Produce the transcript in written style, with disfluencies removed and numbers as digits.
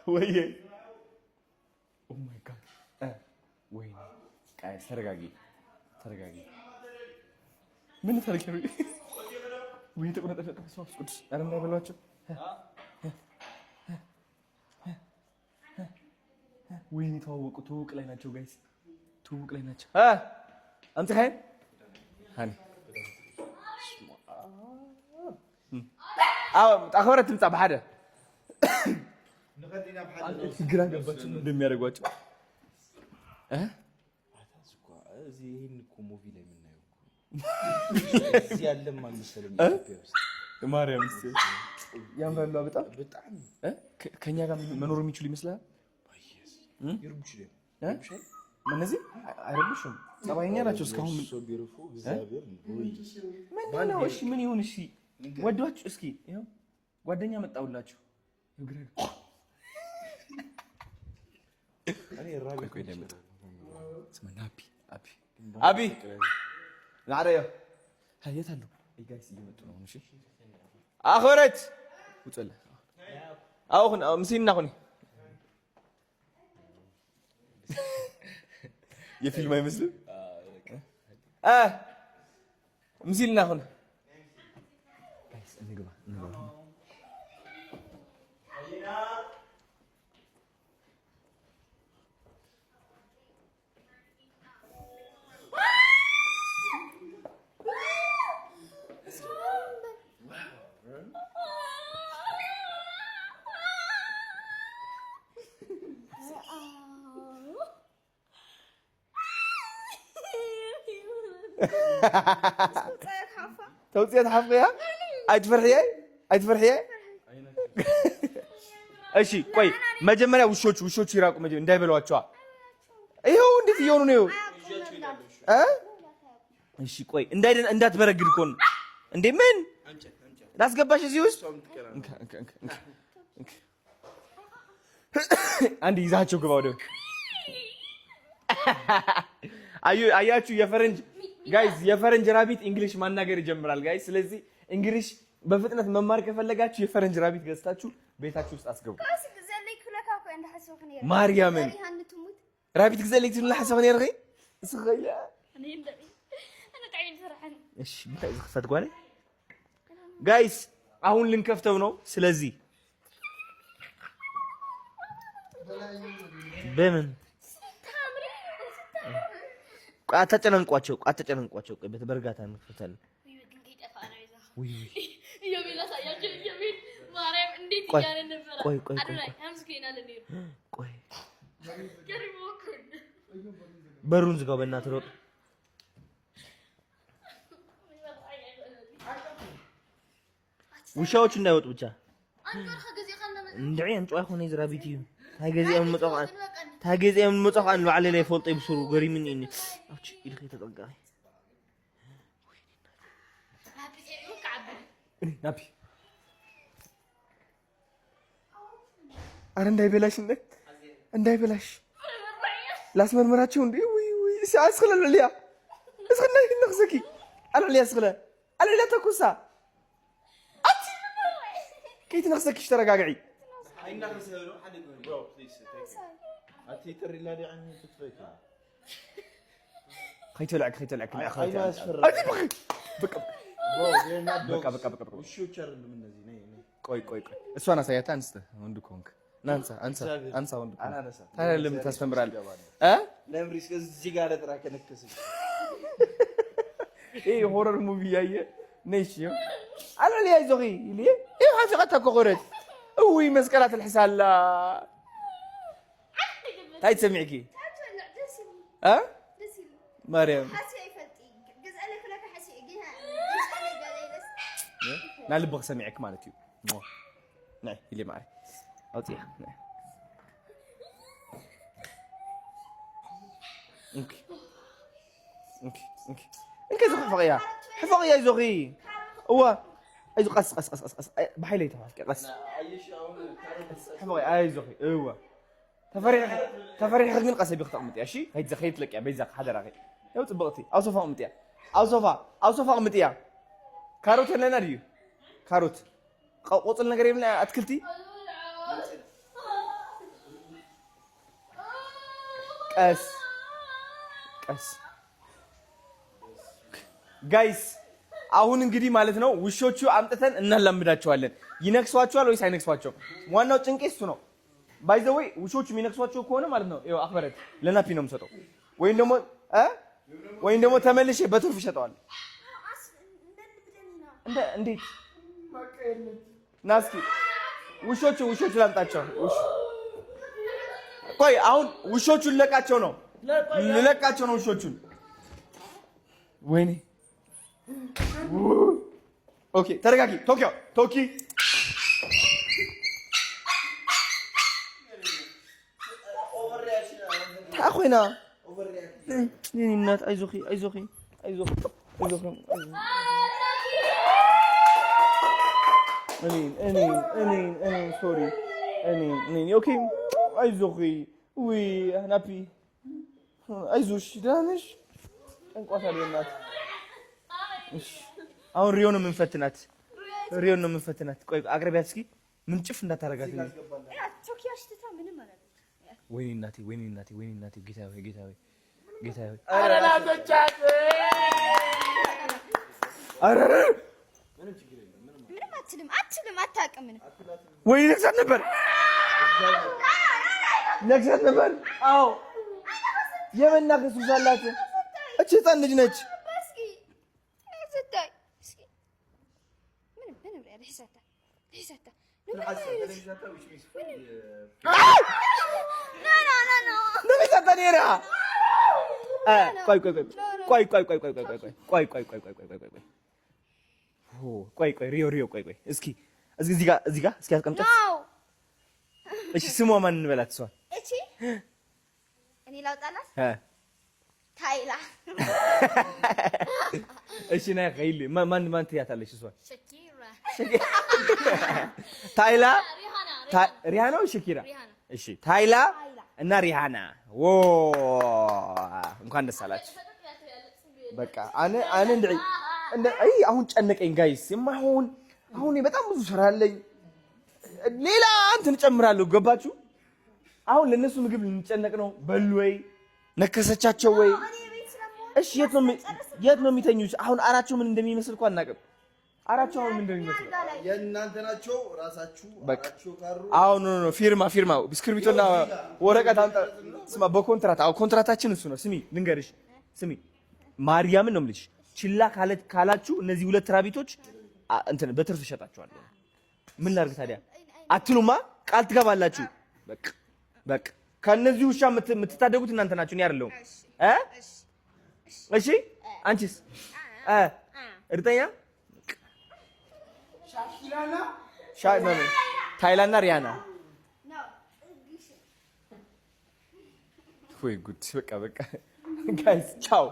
ويه Oh my god وين قاعد ترجعي من ترجعي وين تكون تفصل قدس انا ما بلواتش وين يتوقع توق ላይ ናቸው ጋይስ توق ላይ ናቸው انت خاين هاني اخبرت تمصى بحده نقدينا بحده ግራ ገባችሁ እንደሚያደርጓቸው እዚህ ይሄን እኮ ሙቪ ላይ የምናየው እዚህ ያለም አልመሰለኝ ኢትዮጵያ ውስጥ ማርያም እስቲ ያምራሉ በጣም ከኛ ጋር መኖር የሚችሉ ይመስላል ይርቡሽል እነዚህ አይረብሽም ጸባይኛ ናቸው እስካሁን ምን ነው እሺ ምን ይሁን እሺ ወዷችሁ እስኪ ይሄው ጓደኛ መጣውላችሁ ይግረግ እኔ ራብ እኮ ይደምጥ ስማና አቢ ናረዮ ሀየታሉ ጋይስ እየመጡ ነው እሺ አخرت ውጥለ አሁን ምሲና ሆነ የፊልም አይመስልም ምሲልና ሆነ ጋይስ እንግባ توصيات حفظيها አይትፈርህዬ እሺ ቆይ መጀመሪያ ውሾች ይራቁ እንዳይበሏቸው ይሄው እንዴት ይሆኑ ነው እሺ ቆይ እንዳትበረግድ ኮን እንዴ ምን ላስገባሽ እዚህ ውስጥ አንዴ ይዛቸው ግባ ወደ አያችሁ የፈረንጅ ራቢት እንግሊሽ ማናገር ይጀምራል ጋይስ ስለዚህ እንግሊሽ በፍጥነት መማር ከፈለጋችሁ የፈረንጅ ራቢት ገዝታችሁ ቤታችሁ ውስጥ አስገቡ ማርያምን ራቢት ግዘልክ ትልና حسب ነርኺ እስኸያ انا تعين فرحان እሺ ብታይ ዝክፈት ጓለ ጋይስ አሁን ልንከፍተው ነው ስለዚህ በምን አታጨናንቋቸው ቆይ በተበርጋታ እንከፍታለን ወይ የቤላ ሳያቸው የቤል ማርያም እንዴት ይያለ ነበር ቆይ አምስከናል ነው ቆይ ከሪሞኩን በሩን ዝጋው በእናትህ ሮጥ ውሻዎች እንዳይወጡ ብቻ እንደይ አንጫ ሆነ ይዝራቢት እዩ ታገዚያም መጣፋን ለዓለ ላይ ፎልጥ ይብስሩ ገሪምን እኔ አቺ ይልክ ተጠጋይ ናቢ አረ እንዳይበላሽ ላስመርመራቸው እንዴ ወይ ሲያስخلልልያ እስخنا ይነخسኪ አለልያ እስخለ አለልያ ተኩሳ አቺ ከይት ነخسኪ ተረጋጋይ አይናخسه ነው ሓደ ብሮ ፕሊዝ أتي تري لا يعني تتفيك خيتلعك يا أخي بقى وشو تشرب من الذين ቆይ እሷ ናሳያታ አንስተ ወንድኮንክ አንሳ ወንድኮንክ ታዲያ ለምን ታስተምራለህ ለምሪስ እዚህ ጋር ለጥራ ከነከስ ይሄ ሆረር ሙቪ ያየ ነሽ አለልያ ይዞኺ ይልይ ይሄ ሐፊቀታ ኮቆረት ወይ መስቀላት الحسال هاي تسمعكي مريم حسي يفتي جزء لك حسي يجيها لا لبغ سمعك مالتي نعم اللي معي اوتيها نعم انك زوخي حفقيا زوخي هو ايزو قص بحيلي تفعل قص حفقي ايزوخي هو تفريح من قصبي خطأمت يا شي هيت زخيت لك يا بيزق حدا راغي يو طبقتي او صفا امتيا او صفا امتيا كاروت لنا ريو كاروت قوطل ነገር ይብላ አትክልቲ ቀስ ቀስ ጋይስ አሁን እንግዲህ ማለት ነው ውሾቹ አምጥተን እናላምዳቸዋለን። ይነክሷቸዋል ወይስ አይነክሷቸው? ዋናው ጭንቄ እሱ ነው። ባይ ዘ ወይ ውሾቹ የሚነክሷቸው ከሆነ ማለት ነው ይኸው አክበረት ለናፒ ነው የምሰጠው፣ ወይም ደግሞ ተመልሼ በትርፍ እሸጠዋለሁ። እንዴት ና እስኪ ውሾቹ ላምጣቸው። ቆይ አሁን ውሾቹን ልለቃቸው ነው ውሾቹን። ወይኔ ኦኬ ተረጋጊ ቶኪ ታኾይና እናት አይዞኺ እኔ ሶሪ እኔ ኦኬ አይዞኺ ውይ ናፒ አይዞሽ ደህና ነሽ? እንቋታል እናት። እሺ አሁን ሪዮ ነው የምንፈትናት። ቆይ አቅርቢያት እስኪ ምንጭፍ እንዳታረጋት። ወይኔ እናቴ ጌታዬ አረ ምንም አትልም አታውቅም። ወይኔ ነግሳት ነበር። አዎ የመናገር ሱስ አላት። እቺ ህፃን ልጅ ነች። ቆይ ሪዮ ቆይ እስኪ እዚህ ጋር እስኪ አስቀምጫት። እሺ ስሟ ማን እንበላት? እሷ እቺ እኔ ላውጣላት? ታይላ። እሺ ና ኸይል ማን ትያታለሽ? እሷ ሸኪራ። ታይላ ሪሃና ወይ ሸኪራ? እሺ ታይላ እና ሪሃና። እንኳን ደስ አላችሁ። በቃ አሁን ጨነቀኝ ጋይስ። አሁን በጣም ብዙ ስራ አለኝ። ሌላ እንትን እጨምራለሁ። ገባችሁ? አሁን ለነሱ ምግብ ልንጨነቅ ነው። በሉ ወይ ነከሰቻቸው ወይ? እሺ የት ነው የሚተኙት? አሁን አራቸው ምን እንደሚመስል እኮ አናውቅም። አራቸው አሁን ምን እንደሚመስል የእናንተ ናቸው ራሳችሁ። አራቸው ካሩ አሁን ነው ፊርማ እስክሪብቶና ወረቀት አምጣ። ስማ በኮንትራት ኮንትራታችን እሱ ነው። ስሚ ልንገርሽ፣ ማርያምን ነው የምልሽ። ችላ ካላችሁ እነዚህ ሁለት ራቢቶች እንትን በትርፍ እሸጣችኋለሁ። ምን ላድርግ ታዲያ? አትሉማ? ቃል ትገባላችሁ? በቃ ከነዚህ ውሻ የምትታደጉት እናንተ ናችሁ፣ እኔ አይደለሁም። እሺ አንቺስ? እርግጠኛ? ታይላና ሪያና። ወይ ጉድ! በቃ ጋይስ ቻው።